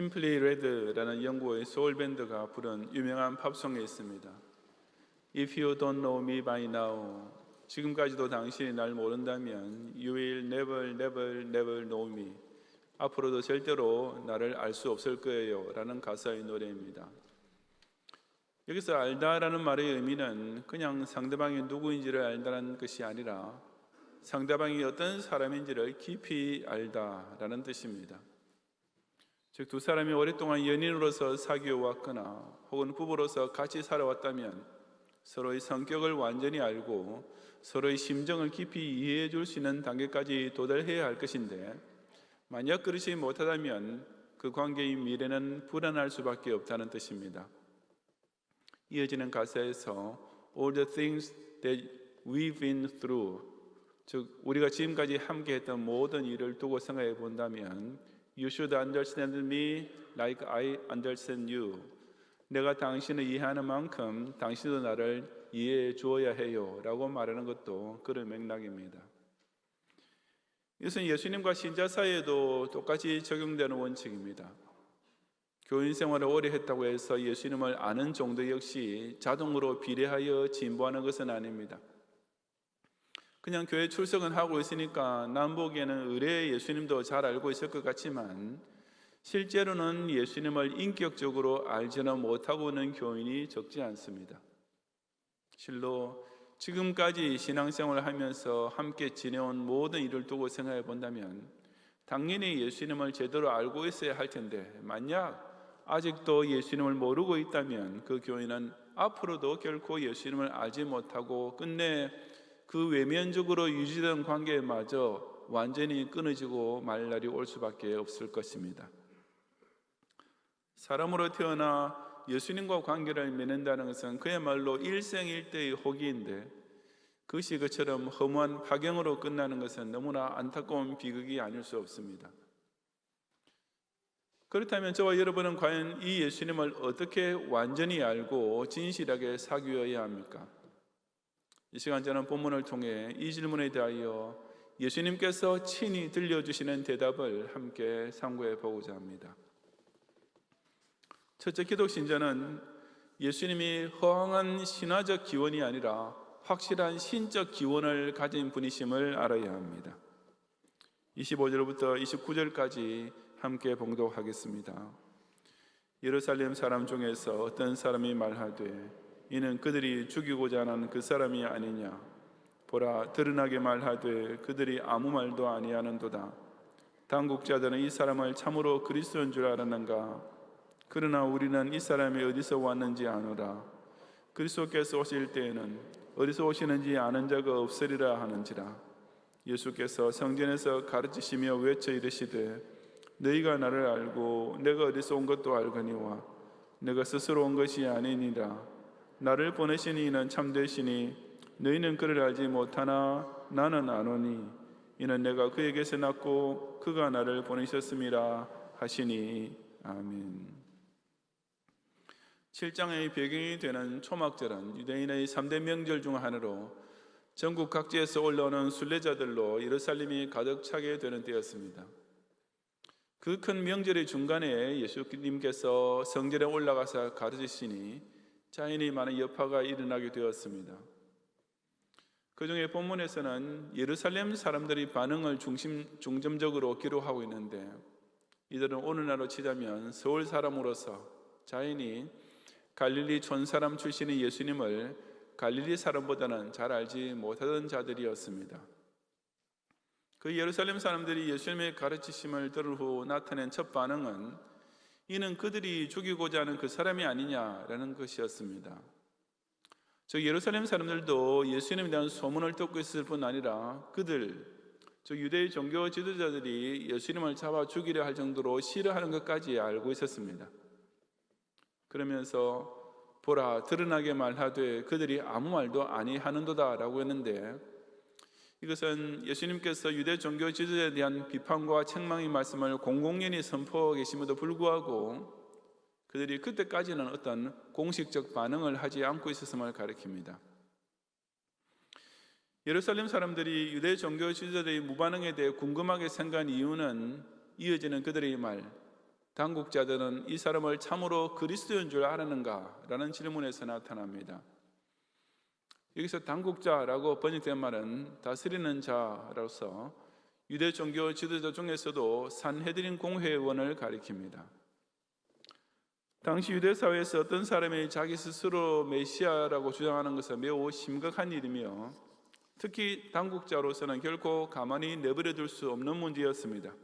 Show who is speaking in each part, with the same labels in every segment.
Speaker 1: Simply Red라는 영국의 소울 밴드가 부른 유명한 팝송에 있습니다. If you don't know me by now, 지금까지도 당신이 날 모른다면 You will never, never, never know me. 앞으로도 절대로 나를 알 수 없을 거예요 라는 가사의 노래입니다. 여기서 알다라는 말의 의미는 그냥 상대방이 누구인지를 알다는 것이 아니라 상대방이 어떤 사람인지를 깊이 알다라는 뜻입니다. 즉, 두 사람이 오랫동안 연인으로서 사귀어 왔거나 혹은 부부로서 같이 살아왔다면 서로의 성격을 완전히 알고 서로의 심정을 깊이 이해해 줄 수 있는 단계까지 도달해야 할 것인데, 만약 그렇지 못하다면 그 관계의 미래는 불안할 수밖에 없다는 뜻입니다. 이어지는 가사에서 All the things that we've been through, 즉 우리가 지금까지 함께 했던 모든 일을 두고 생각해 본다면 You should understand me like I understand you. 내가 당신을 이해하는 만큼 당신도 나를 이해해 주어야 해요 라고 말하는 것도 그런 맥락입니다. 이것은 예수님과 신자 사이에도 똑같이 적용되는 원칙입니다. 교인 생활을 오래 했다고 해서 예수님을 아는 정도 역시 자동으로 비례하여 진보하는 것은 아닙니다. 그냥 교회 출석은 하고 있으니까 남 보기에는 의뢰 예수님도 잘 알고 있을 것 같지만 실제로는 예수님을 인격적으로 알지는 못하고 있는 교인이 적지 않습니다. 실로 지금까지 신앙생활을 하면서 함께 지내온 모든 일을 두고 생각해 본다면 당연히 예수님을 제대로 알고 있어야 할 텐데, 만약 아직도 예수님을 모르고 있다면 그 교인은 앞으로도 결코 예수님을 알지 못하고 끝내 그 외면적으로 유지된 관계마저 완전히 끊어지고 말 날이 올 수밖에 없을 것입니다. 사람으로 태어나 예수님과 관계를 맺는다는 것은 그야말로 일생일대의 호기인데, 그것이 그처럼 허무한 파경으로 끝나는 것은 너무나 안타까운 비극이 아닐 수 없습니다. 그렇다면 저와 여러분은 과연 이 예수님을 어떻게 완전히 알고 진실하게 사귀어야 합니까? 이 시간 저는 본문을 통해 이 질문에 대하여 예수님께서 친히 들려주시는 대답을 함께 상고해 보고자 합니다. 첫째, 기독 신자는 예수님이 허황한 신화적 기원이 아니라 확실한 신적 기원을 가진 분이심을 알아야 합니다. 25절부터 29절까지 함께 봉독하겠습니다. 예루살렘 사람 중에서 어떤 사람이 말하되 이는 그들이 죽이고자 하는 그 사람이 아니냐. 보라, 드러나게 말하되 그들이 아무 말도 아니하는도다. 당국자들은 이 사람을 참으로 그리스도인 줄 알았는가. 그러나 우리는 이 사람이 어디서 왔는지 아노라. 그리스도께서 오실 때에는 어디서 오시는지 아는 자가 없으리라 하는지라. 예수께서 성전에서 가르치시며 외쳐 이르시되 너희가 나를 알고 내가 어디서 온 것도 알거니와 내가 스스로 온 것이 아니니라. 나를 보내신 이는 참되시니 너희는 그를 알지 못하나 나는 아노니 이는 내가 그에게서 났고 그가 나를 보내셨음이라 하시니. 아멘. 7장의 배경이 되는 초막절은 유대인의 3대 명절 중 하나로 전국 각지에서 올라오는 순례자들로 예루살렘이 가득 차게 되는 때였습니다. 그 큰 명절의 중간에 예수님께서 성전에 올라가서 가르치시니 자연히 많은 여파가 일어나게 되었습니다. 그 중에 본문에서는 예루살렘 사람들의 반응을 중점적으로 기록하고 있는데, 이들은 오늘날로 치자면 서울 사람으로서 자연히 갈릴리 촌사람 출신의 예수님을 갈릴리 사람보다는 잘 알지 못하던 자들이었습니다. 그 예루살렘 사람들이 예수님의 가르치심을 들은 후 나타낸 첫 반응은 이는 그들이 죽이고자 하는 그 사람이 아니냐라는 것이었습니다. 즉 예루살렘 사람들도 예수님에 대한 소문을 듣고 있을 뿐 아니라 그들, 즉 유대의 종교 지도자들이 예수님을 잡아 죽이려 할 정도로 싫어하는 것까지 알고 있었습니다. 그러면서 보라, 드러나게 말하되 그들이 아무 말도 아니하는도다 라고 했는데, 이것은 예수님께서 유대 종교 지도자에 대한 비판과 책망의 말씀을 공공연히 선포하고 계심에도 불구하고 그들이 그때까지는 어떤 공식적 반응을 하지 않고 있었음을 가리킵니다. 예루살렘 사람들이 유대 종교 지도자들의 무반응에 대해 궁금하게 생각한 이유는 이어지는 그들의 말, 당국자들은 이 사람을 참으로 그리스도인 줄 아는가라는 질문에서 나타납니다. 여기서 당국자라고 번역된 말은 다스리는 자로서 유대 종교 지도자 중에서도 산헤드린 공회의원을 가리킵니다. 당시 유대 사회에서 어떤 사람이 자기 스스로 메시아라고 주장하는 것은 매우 심각한 일이며 특히 당국자로서는 결코 가만히 내버려 둘 수 없는 문제였습니다.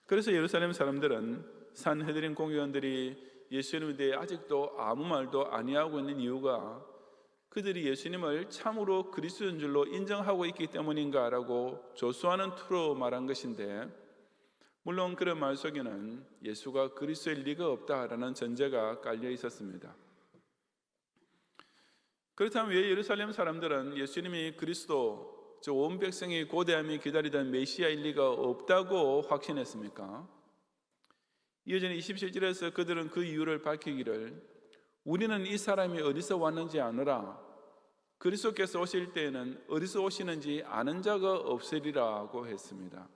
Speaker 1: 그래서 예루살렘 사람들은 산헤드린 공회의원들이 예수님에 대해 아직도 아무 말도 아니하고 있는 이유가 그들이 예수님을 참으로 그리스도인 줄로 인정하고 있기 때문인가라고 조수하는 투로 말한 것인데, 물론 그런 말 속에는 예수가 그리스도일 리가 없다라는 전제가 깔려 있었습니다. 그렇다면 왜 예루살렘 사람들은 예수님이 그리스도, 즉 온 백성이 고대함이 기다리던 메시아일 리가 없다고 확신했습니까? 이어진 27절에서 그들은 그 이유를 밝히기를 우리는 이 사람이 어디서 왔는지 아느라 그리스도께서 오실 때에는 어디서 오시는지 아는 자가 없으리라고 했습니다.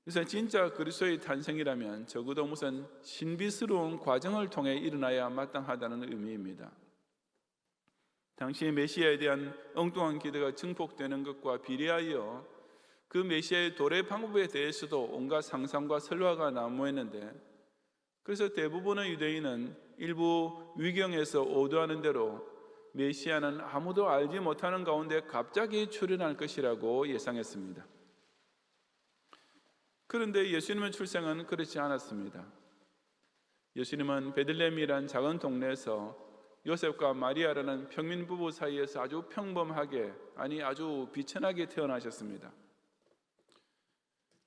Speaker 1: 그래서 진짜 그리스도의 탄생이라면 적어도 무슨 신비스러운 과정을 통해 일어나야 마땅하다는 의미입니다. 당시의 메시아에 대한 엉뚱한 기대가 증폭되는 것과 비례하여 그 메시아의 도래 방법에 대해서도 온갖 상상과 설화가 난무했는데, 그래서 대부분의 유대인은 일부 위경에서 오도하는 대로 메시아는 아무도 알지 못하는 가운데 갑자기 출현할 것이라고 예상했습니다. 그런데 예수님의 출생은 그렇지 않았습니다. 예수님은 베들레헴이란 작은 동네에서 요셉과 마리아라는 평민 부부 사이에서 아주 평범하게, 아니 아주 비천하게 태어나셨습니다.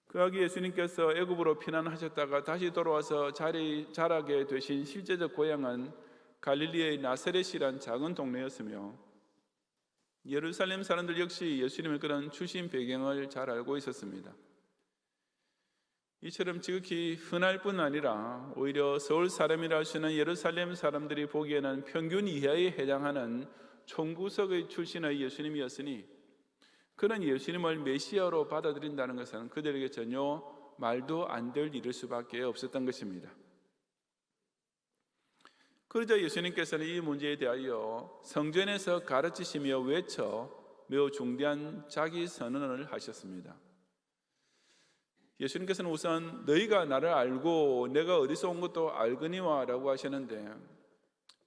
Speaker 1: 그 아기 예수님께서 애굽으로 피난하셨다가 다시 돌아와서 자라게 되신 실제적 고향은 갈릴리의 나사렛이란 작은 동네였으며, 예루살렘 사람들 역시 예수님의 그런 출신 배경을 잘 알고 있었습니다. 이처럼 지극히 흔할 뿐 아니라 오히려 서울 사람이라 할 수 있는 예루살렘 사람들이 보기에는 평균 이하에 해당하는 총구석의 출신의 예수님이었으니 그런 예수님을 메시아로 받아들인다는 것은 그들에게 전혀 말도 안 될 일일 수밖에 없었던 것입니다. 그러자 예수님께서는 이 문제에 대하여 성전에서 가르치시며 외쳐 매우 중대한 자기 선언을 하셨습니다. 예수님께서는 우선 너희가 나를 알고 내가 어디서 온 것도 알거니와 라고 하셨는데,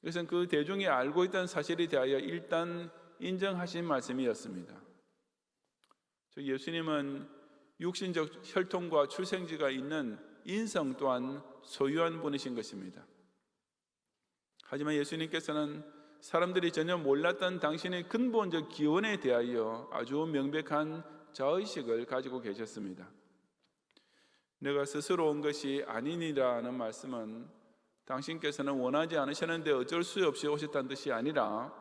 Speaker 1: 이것은 그 대중이 알고 있던 사실에 대하여 일단 인정하신 말씀이었습니다. 예수님은 육신적 혈통과 출생지가 있는 인성 또한 소유한 분이신 것입니다. 하지만 예수님께서는 사람들이 전혀 몰랐던 당신의 근본적 기원에 대하여 아주 명백한 자의식을 가지고 계셨습니다. 내가 스스로 온 것이 아니니라는 말씀은 당신께서는 원하지 않으셨는데 어쩔 수 없이 오셨다는 뜻이 아니라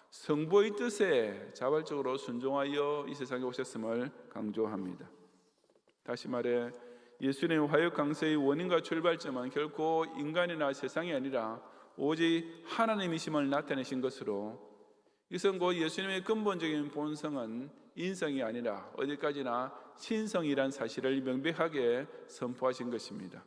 Speaker 1: 성부의 뜻에 자발적으로 순종하여 이 세상에 오셨음을 강조합니다. 다시 말해 예수님의 화역 강세의 원인과 출발점은 결코 인간이나 세상이 아니라 오직 하나님이심을 나타내신 것으로, 이것은 곧 예수님의 근본적인 본성은 인성이 아니라 어디까지나 신성이란 사실을 명백하게 선포하신 것입니다.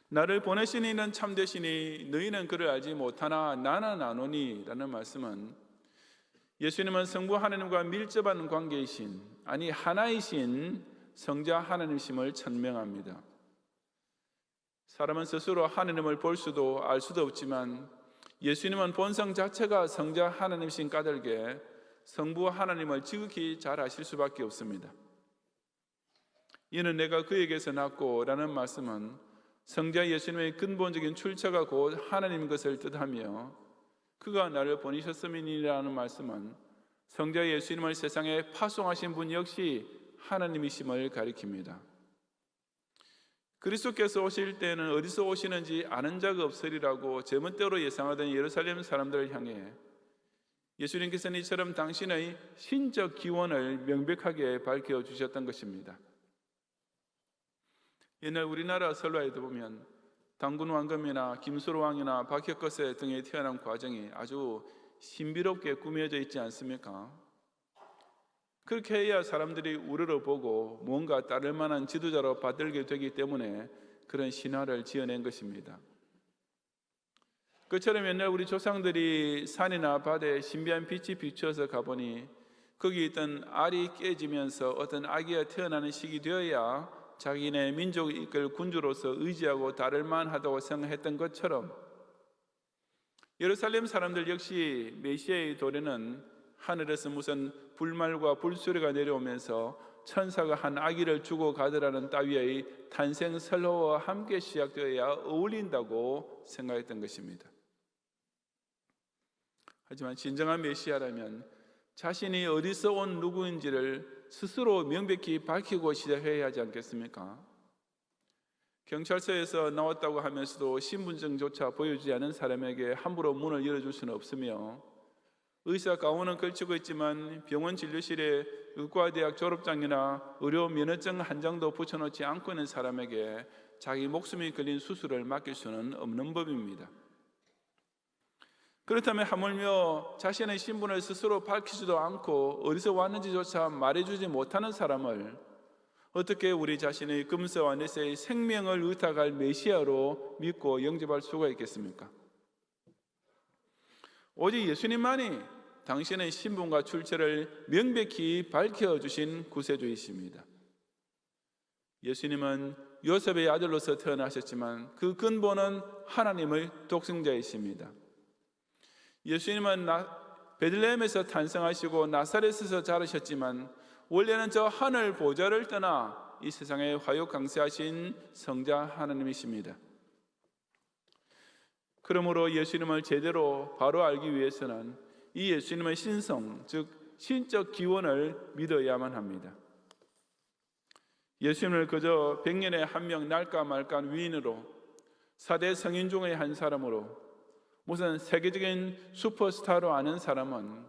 Speaker 1: 나를 보내신 이는 참되시니 너희는 그를 알지 못하나 나는 아노니 라는 말씀은 예수님은 성부 하나님과 밀접한 관계이신, 아니 하나이신 성자 하나님이심을 천명합니다. 사람은 스스로 하나님을 볼 수도 알 수도 없지만 예수님은 본성 자체가 성자 하나님이신 까닭에 성부 하나님을 지극히 잘 아실 수밖에 없습니다. 이는 내가 그에게서 났고 라는 말씀은 성자 예수님의 근본적인 출처가 곧 하나님인 것을 뜻하며, 그가 나를 보내셨음이니라는 말씀은 성자 예수님을 세상에 파송하신 분 역시 하나님이심을 가리킵니다. 그리스도께서 오실 때는 어디서 오시는지 아는 자가 없으리라고 제멋대로 예상하던 예루살렘 사람들을 향해 예수님께서는 이처럼 당신의 신적 기원을 명백하게 밝혀주셨던 것입니다. 옛날 우리나라 설화에도 보면 당군 왕금이나 김수로 왕이나 박혁거세 등의 태어난 과정이 아주 신비롭게 꾸며져 있지 않습니까? 그렇게 해야 사람들이 우러러보고 뭔가 따를 만한 지도자로 받들게 되기 때문에 그런 신화를 지어낸 것입니다. 그처럼 옛날 우리 조상들이 산이나 바다에 신비한 빛이 비추어서 가보니 거기 있던 알이 깨지면서 어떤 아기가 태어나는 시기 되어야 자기네 민족을 이끌 군주로서 의지하고 따를 만하다고 생각했던 것처럼 예루살렘 사람들 역시 메시아의 도래는 하늘에서 무슨 불말과 불소리가 내려오면서 천사가 한 아기를 주고 가더라는 따위의 탄생 설화와 함께 시작되어야 어울린다고 생각했던 것입니다. 하지만 진정한 메시아라면 자신이 어디서 온 누구인지를 스스로 명백히 밝히고 시작해야 하지 않겠습니까? 경찰서에서 나왔다고 하면서도 신분증조차 보여주지 않은 사람에게 함부로 문을 열어줄 수는 없으며, 의사 가운은 걸치고 있지만 병원 진료실에 의과대학 졸업장이나 의료 면허증 한 장도 붙여놓지 않고 있는 사람에게 자기 목숨이 걸린 수술을 맡길 수는 없는 법입니다. 그렇다면 하물며 자신의 신분을 스스로 밝히지도 않고 어디서 왔는지조차 말해주지 못하는 사람을 어떻게 우리 자신의 금세와 넷의 생명을 의탁할 메시아로 믿고 영접할 수가 있겠습니까? 오직 예수님만이 당신의 신분과 출처를 명백히 밝혀주신 구세주이십니다. 예수님은 요셉의 아들로서 태어나셨지만 그 근본은 하나님의 독생자이십니다. 예수님은 베들레헴에서 탄생하시고 나사렛에서 자라셨지만 원래는 저 하늘 보좌를 떠나 이 세상에 화요 강세하신 성자 하나님이십니다. 그러므로 예수님을 제대로 바로 알기 위해서는 이 예수님의 신성, 즉 신적 기원을 믿어야만 합니다. 예수님을 그저 100년에 한 명 날까 말까한 위인으로, 4대 성인 중의 한 사람으로, 무슨 세계적인 슈퍼스타로 아는 사람은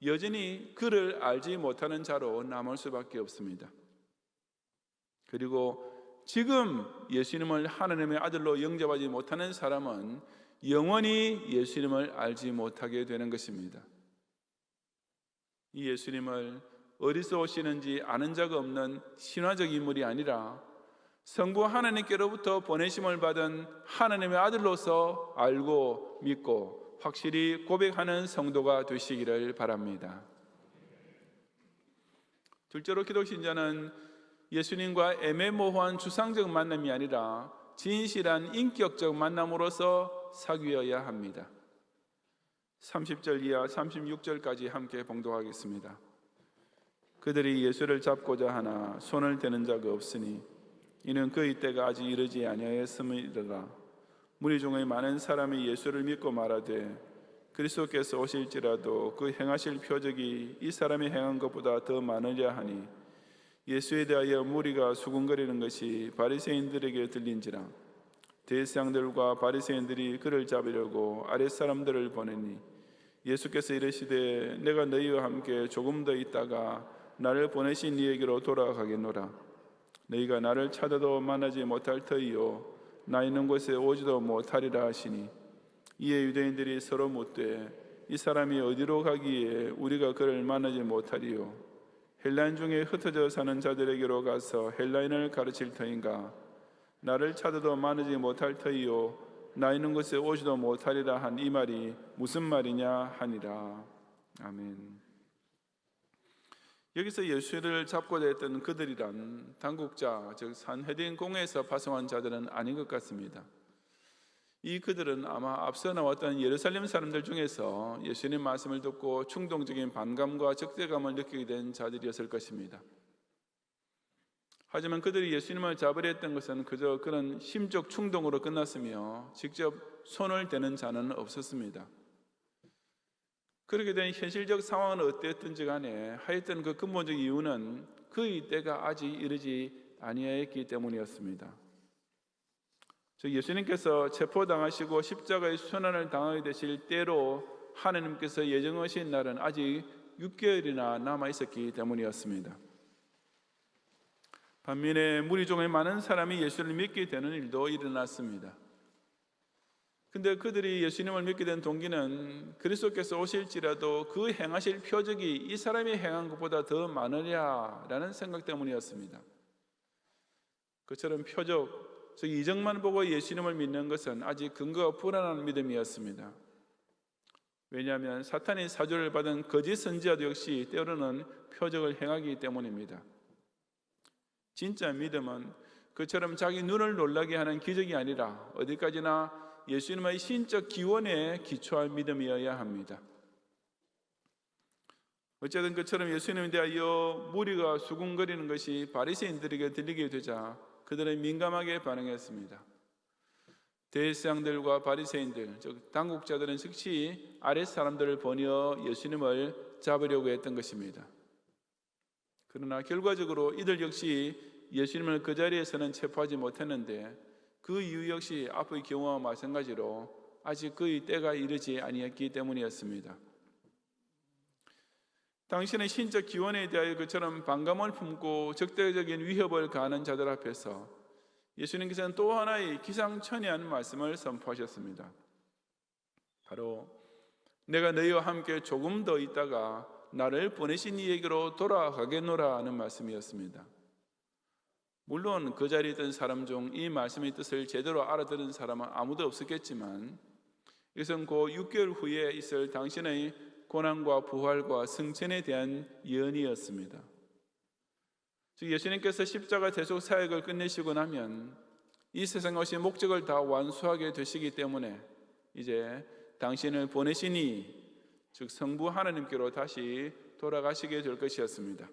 Speaker 1: 여전히 그를 알지 못하는 자로 남을 수밖에 없습니다. 그리고 지금 예수님을 하나님의 아들로 영접하지 못하는 사람은 영원히 예수님을 알지 못하게 되는 것입니다. 이 예수님을 어디서 오시는지 아는 자가 없는 신화적 인물이 아니라 성부 하나님께로부터 보내심을 받은 하나님의 아들로서 알고 믿고 확실히 고백하는 성도가 되시기를 바랍니다. 둘째로 기독신자는 예수님과 애매모호한 추상적 만남이 아니라 진실한 인격적 만남으로서 사귀어야 합니다. 30절 이하 36절까지 함께 봉독하겠습니다. 그들이 예수를 잡고자 하나 손을 대는 자가 없으니 이는 그의 때가 아직 이르지 아니하였음이로라. 무리 중에 많은 사람이 예수를 믿고 말하되 그리스도께서 오실지라도 그 행하실 표적이 이 사람이 행한 것보다 더 많으랴 하니 예수에 대하여 무리가 수군거리는 것이 바리새인들에게 들린지라. 대제사장들과 바리새인들이 그를 잡으려고 아랫사람들을 보내니 예수께서 이르시되 내가 너희와 함께 조금 더 있다가 나를 보내신 이에게로 돌아가겠노라. 너희가 나를 찾아도 만나지 못할 터이요 나 있는 곳에 오지도 못하리라 하시니 이에 유대인들이 서로 묻되 이 사람이 어디로 가기에 우리가 그를 만나지 못하리요? 헬라인 중에 흩어져 사는 자들에게로 가서 헬라인을 가르칠 터인가? 나를 찾아도 만나지 못할 터이요 나 있는 곳에 오지도 못하리라 한 이 말이 무슨 말이냐 하니라. 아멘. 여기서 예수를 잡고자 했던 그들이란 당국자, 즉 산헤드린 공회에서 파송한 자들은 아닌 것 같습니다. 이 그들은 아마 앞서 나왔던 예루살렘 사람들 중에서 예수님 말씀을 듣고 충동적인 반감과 적대감을 느끼게 된 자들이었을 것입니다. 하지만 그들이 예수님을 잡으려 했던 것은 그저 그런 심적 충동으로 끝났으며 직접 손을 대는 자는 없었습니다. 그렇게 된 현실적 상황은 어땠든지 간에 하여튼 그 근본적 이유는 그의 때가 아직 이르지 아니하였기 때문이었습니다. 즉 예수님께서 체포당하시고 십자가의 순환을 당하게 되실 때로 하나님께서 예정하신 날은 아직 6개월이나 남아있었기 때문이었습니다. 반면에 무리 중에 많은 사람이 예수를 믿게 되는 일도 일어났습니다. 근데 그들이 예수님을 믿게 된 동기는 그리스도께서 오실지라도 그 행하실 표적이 이 사람이 행한 것보다 더 많으랴라는 생각 때문이었습니다. 그처럼 표적, 즉 이적만 보고 예수님을 믿는 것은 아직 근거가 불안한 믿음이었습니다. 왜냐하면 사탄이 사주를 받은 거짓 선지자도 역시 때로는 표적을 행하기 때문입니다. 진짜 믿음은 그처럼 자기 눈을 놀라게 하는 기적이 아니라 어디까지나 예수님의 신적 기원에 기초한 믿음이어야 합니다. 어쨌든 그처럼 예수님에 대하여 무리가 수군거리는 것이 바리새인들에게 들리게 되자 그들은 민감하게 반응했습니다. 대제사장들과 바리새인들, 즉 당국자들은 즉시 아랫 사람들을 보내어 예수님을 잡으려고 했던 것입니다. 그러나 결과적으로 이들 역시 예수님을 그 자리에서는 체포하지 못했는데 그 이유 역시 앞의 경우와 마찬가지로 아직 그의 때가 이르지 아니했기 때문이었습니다. 당신의 신적 기원에 대하여 그처럼 반감을 품고 적대적인 위협을 가하는 자들 앞에서 예수님께서는 또 하나의 기상천외한 말씀을 선포하셨습니다. 바로 내가 너희와 함께 조금 더 있다가 나를 보내신 이에게로 돌아가겠노라 하는 말씀이었습니다. 물론 그 자리에 있던 사람 중 이 말씀의 뜻을 제대로 알아들은 사람은 아무도 없었겠지만 이것은 곧 6개월 후에 있을 당신의 고난과 부활과 승천에 대한 예언이었습니다. 즉 예수님께서 십자가 대속 사역을 끝내시고 나면 이 세상에 오신 목적을 다 완수하게 되시기 때문에 이제 당신을 보내시니 즉 성부 하나님께로 다시 돌아가시게 될 것이었습니다.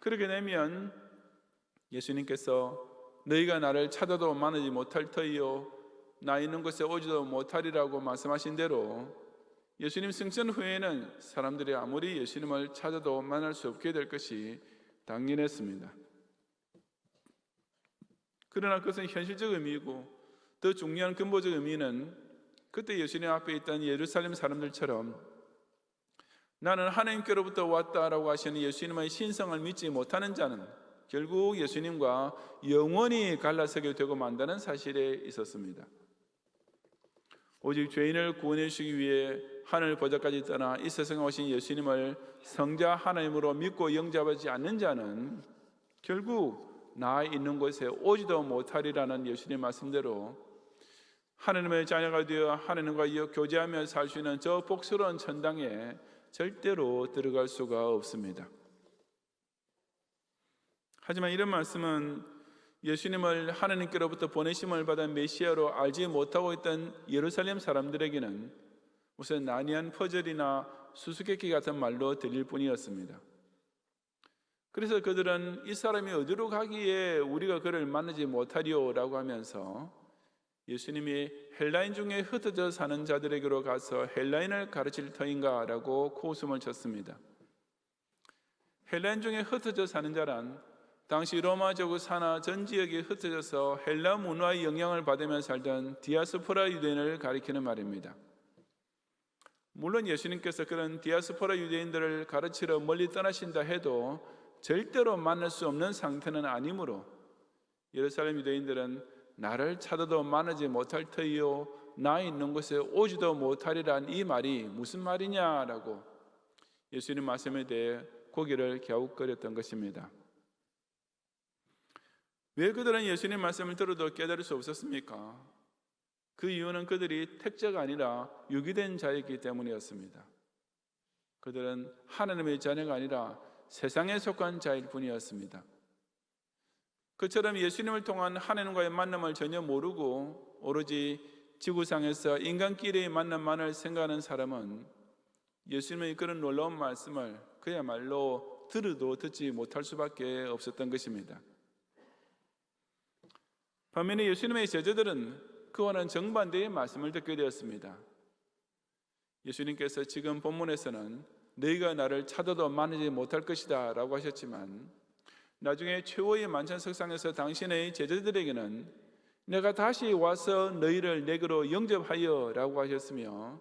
Speaker 1: 그렇게 되면 예수님께서 너희가 나를 찾아도 만나지 못할 터이요 나 있는 곳에 오지도 못하리라고 말씀하신 대로 예수님 승천 후에는 사람들이 아무리 예수님을 찾아도 만날 수 없게 될 것이 당연했습니다. 그러나 그것은 현실적 의미이고 더 중요한 근본적 의미는 그때 예수님 앞에 있던 예루살렘 사람들처럼 나는 하나님께로부터 왔다라고 하시는 예수님의 신성을 믿지 못하는 자는 결국 예수님과 영원히 갈라서게 되고 만다는 사실에 있었습니다. 오직 죄인을 구원해 주시기 위해 하늘 보좌까지 떠나 이 세상에 오신 예수님을 성자 하나님으로 믿고 영접하지 않는 자는 결국 나 있는 곳에 오지도 못하리라는 예수님의 말씀대로 하나님의 자녀가 되어 하나님과 교제하며 살 수 있는 저 복스러운 천당에 절대로 들어갈 수가 없습니다. 하지만 이런 말씀은 예수님을 하나님께로부터 보내심을 받은 메시아로 알지 못하고 있던 예루살렘 사람들에게는 무슨 난이한 퍼즐이나 수수께끼 같은 말로 들릴 뿐이었습니다. 그래서 그들은 이 사람이 어디로 가기에 우리가 그를 만나지 못하리오라고 하면서 예수님이 헬라인 중에 흩어져 사는 자들에게로 가서 헬라인을 가르칠 터인가라고 코웃음을 쳤습니다. 헬라인 중에 흩어져 사는 자란 당시 로마 제국 산하 전 지역에 흩어져서 헬라 문화의 영향을 받으며 살던 디아스포라 유대인을 가리키는 말입니다. 물론 예수님께서 그런 디아스포라 유대인들을 가르치러 멀리 떠나신다 해도 절대로 만날 수 없는 상태는 아니므로 예루살렘 유대인들은 나를 찾아도 만나지 못할 터이요 나 있는 곳에 오지도 못하리란 이 말이 무슨 말이냐라고 예수님 말씀에 대해 고개를 갸웃거렸던 것입니다. 왜 그들은 예수님 말씀을 들어도 깨달을 수 없었습니까? 그 이유는 그들이 택자가 아니라 유기된 자였기 때문이었습니다. 그들은 하나님의 자녀가 아니라 세상에 속한 자일 뿐이었습니다. 그처럼 예수님을 통한 하나님과의 만남을 전혀 모르고 오로지 지구상에서 인간끼리의 만남만을 생각하는 사람은 예수님의 그런 놀라운 말씀을 그야말로 들어도 듣지 못할 수밖에 없었던 것입니다. 반면에 예수님의 제자들은 그와는 정반대의 말씀을 듣게 되었습니다. 예수님께서 지금 본문에서는 너희가 나를 찾아도 만나지 못할 것이다 라고 하셨지만 나중에 최후의 만찬석상에서 당신의 제자들에게는 내가 다시 와서 너희를 내게로 영접하여 라고 하셨으며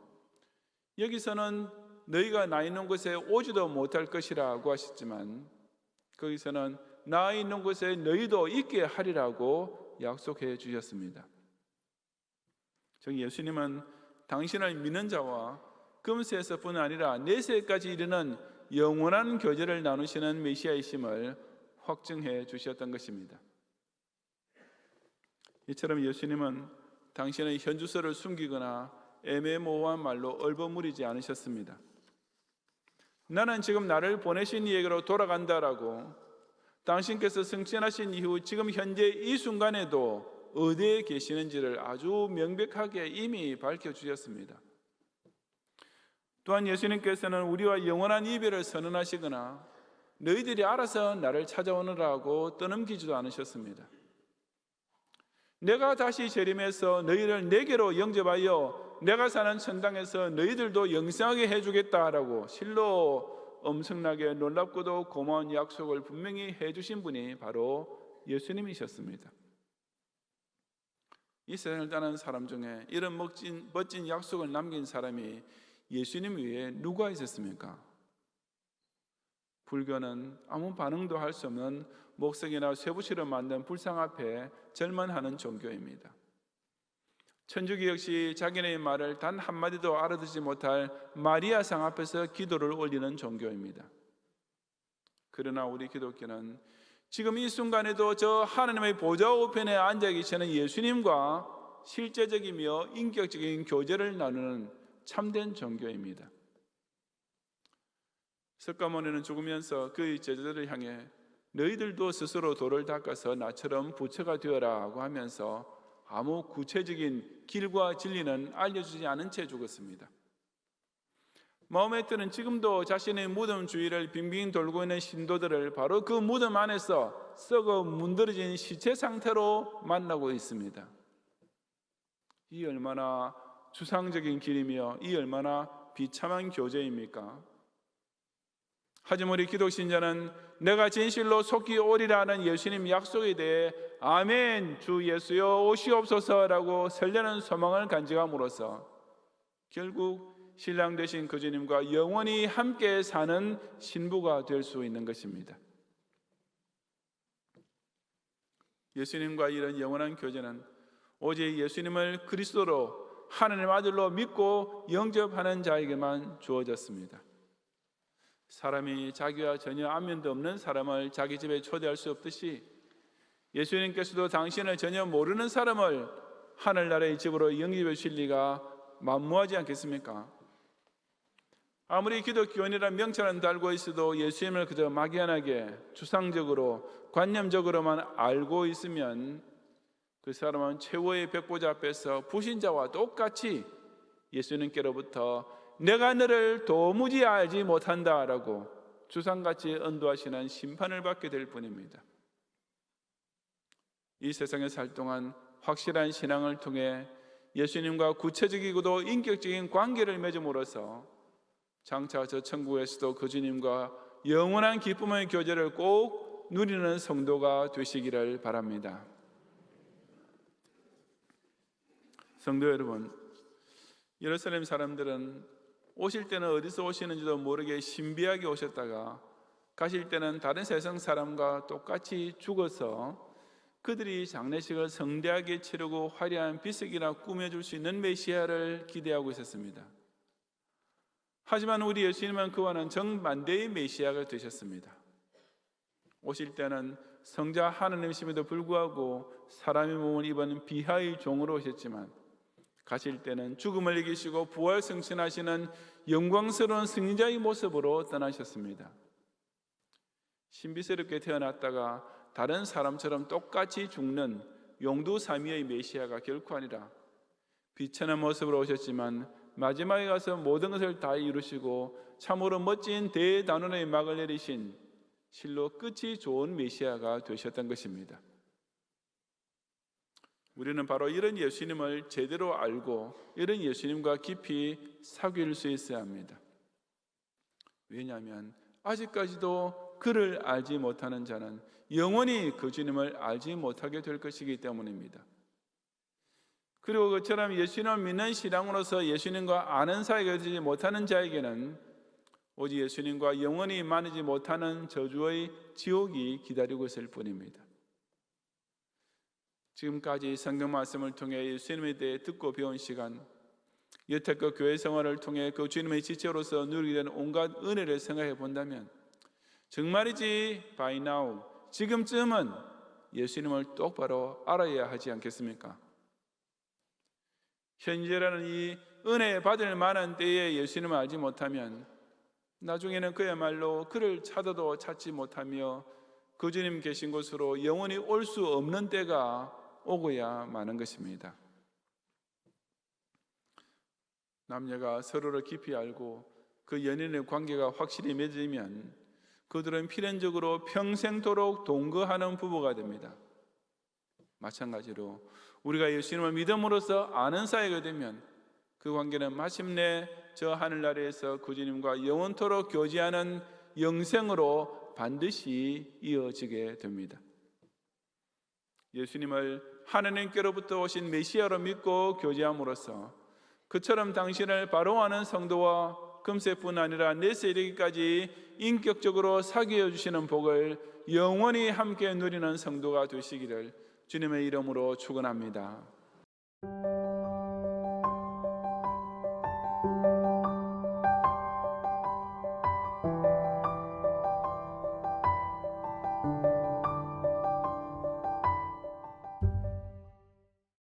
Speaker 1: 여기서는 너희가 나 있는 곳에 오지도 못할 것이라고 하셨지만 거기서는 나 있는 곳에 너희도 있게 하리라고 약속해 주셨습니다. 즉 예수님은 당신을 믿는 자와 금세에서뿐 아니라 내세까지 이르는 영원한 교제를 나누시는 메시아이심을 확증해 주셨던 것입니다. 이처럼 예수님은 당신의 현주소를 숨기거나 애매모호한 말로 얼버무리지 않으셨습니다. 나는 지금 나를 보내신 이에게로 돌아간다라고 당신께서 승천하신 이후 지금 현재 이 순간에도 어디에 계시는지를 아주 명백하게 이미 밝혀주셨습니다. 또한 예수님께서는 우리와 영원한 이별을 선언하시거나 너희들이 알아서 나를 찾아오느라고 떠넘기지도 않으셨습니다. 내가 다시 재림해서 너희를 내게로 영접하여 내가 사는 천당에서 너희들도 영생하게 해주겠다라고 실로 엄청나게 놀랍고도 고마운 약속을 분명히 해주신 분이 바로 예수님이셨습니다. 이 세상을 떠난 사람 중에 이런 멋진 약속을 남긴 사람이 예수님 외에 누가 있었습니까? 불교는 아무 반응도 할 수 없는 목석이나 쇠붙이로 만든 불상 앞에 절만하는 종교입니다. 천주교 역시 자기네의 말을 단 한마디도 알아듣지 못할 마리아상 앞에서 기도를 올리는 종교입니다. 그러나 우리 기독교는 지금 이 순간에도 저 하나님의 보좌 우편에 앉아 계시는 예수님과 실제적이며 인격적인 교제를 나누는 참된 종교입니다. 석가모니는 죽으면서 그의 제자들을 향해 너희들도 스스로 돌을 닦아서 나처럼 부처가 되어라고 하면서 아무 구체적인 길과 진리는 알려주지 않은 채 죽었습니다. 마호메트는 지금도 자신의 무덤 주위를 빙빙 돌고 있는 신도들을 바로 그 무덤 안에서 썩어 문드러진 시체 상태로 만나고 있습니다. 이 얼마나 추상적인 길이며 이 얼마나 비참한 교제입니까? 하지만 우리 기독신자는 내가 진실로 속히 오리라는 예수님 약속에 대해 아멘 주 예수여 오시옵소서라고 설레는 소망을 간직함으로써 결국 신랑 되신 그 주님과 영원히 함께 사는 신부가 될 수 있는 것입니다. 예수님과 이런 영원한 교제는 오직 예수님을 그리스도로 하나님의 아들로 믿고 영접하는 자에게만 주어졌습니다. 사람이 자기와 전혀 안면도 없는 사람을 자기 집에 초대할 수 없듯이 예수님께서도 당신을 전혀 모르는 사람을 하늘나라의 집으로 영접해 주실 리가 만무하지 않겠습니까? 아무리 기독교인이라는 명찰은 달고 있어도 예수님을 그저 막연하게 추상적으로 관념적으로만 알고 있으면 그 사람은 최후의 백보자 앞에서 불신자와 똑같이 예수님께로부터 내가 너를 도무지 알지 못한다라고 주상같이 언도하시는 심판을 받게 될 뿐입니다. 이 세상에 살 동안 확실한 신앙을 통해 예수님과 구체적이고도 인격적인 관계를 맺음으로써 장차 저 천국에서도 그 주님과 영원한 기쁨의 교제를 꼭 누리는 성도가 되시기를 바랍니다. 성도 여러분, 예루살렘 사람들은 오실 때는 어디서 오시는지도 모르게 신비하게 오셨다가 가실 때는 다른 세상 사람과 똑같이 죽어서 그들이 장례식을 성대하게 치르고 화려한 비석이나 꾸며줄 수 있는 메시아를 기대하고 있었습니다. 하지만 우리 예수님은 그와는 정반대의 메시아가 되셨습니다. 오실 때는 성자 하나님이심에도 불구하고 사람의 몸을 입은 비하의 종으로 오셨지만 가실 때는 죽음을 이기시고 부활 승천하시는 영광스러운 승리자의 모습으로 떠나셨습니다. 신비스럽게 태어났다가 다른 사람처럼 똑같이 죽는 용두사미의 메시아가 결코 아니라 비천한 모습으로 오셨지만 마지막에 가서 모든 것을 다 이루시고 참으로 멋진 대단원의 막을 내리신 실로 끝이 좋은 메시아가 되셨던 것입니다. 우리는 바로 이런 예수님을 제대로 알고 이런 예수님과 깊이 사귈 수 있어야 합니다. 왜냐하면 아직까지도 그를 알지 못하는 자는 영원히 그 주님을 알지 못하게 될 것이기 때문입니다. 그리고 그처럼 예수님을 믿는 신앙으로서 예수님과 아는 사이가 되지 못하는 자에게는 오직 예수님과 영원히 만나지 못하는 저주의 지옥이 기다리고 있을 뿐입니다. 지금까지 성경 말씀을 통해 예수님에 대해 듣고 배운 시간, 여태껏 교회 생활을 통해 그 주님의 지체로서 누리게 된 온갖 은혜를 생각해 본다면 정말이지 by now, 지금쯤은 예수님을 똑바로 알아야 하지 않겠습니까? 현재라는 이 은혜 받을 만한 때에 예수님을 알지 못하면 나중에는 그야말로 그를 찾아도 찾지 못하며 그 주님 계신 곳으로 영원히 올 수 없는 때가 오고야 마는 것입니다. 남녀가 서로를 깊이 알고 그 연인의 관계가 확실히 맺으면 그들은 필연적으로 평생도록 동거하는 부부가 됩니다. 마찬가지로 우리가 예수님을 믿음으로써 아는 사이가 되면 그 관계는 마침내 저 하늘나라에서 그 주님과 영원토록 교제하는 영생으로 반드시 이어지게 됩니다. 예수님을 하나님께로부터 오신 메시아로 믿고 교제함으로써 그처럼 당신을 바로 아는 성도와 금세뿐 아니라 내 세대기까지 인격적으로 사귀어 주시는 복을 영원히 함께 누리는 성도가 되시기를 주님의 이름으로 축원합니다.